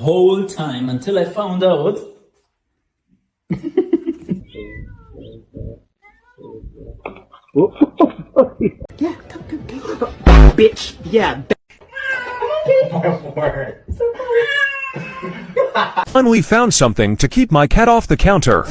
whole time until I found out. Yeah, come. Bitch, yeah. Finally found something to keep my cat off the counter.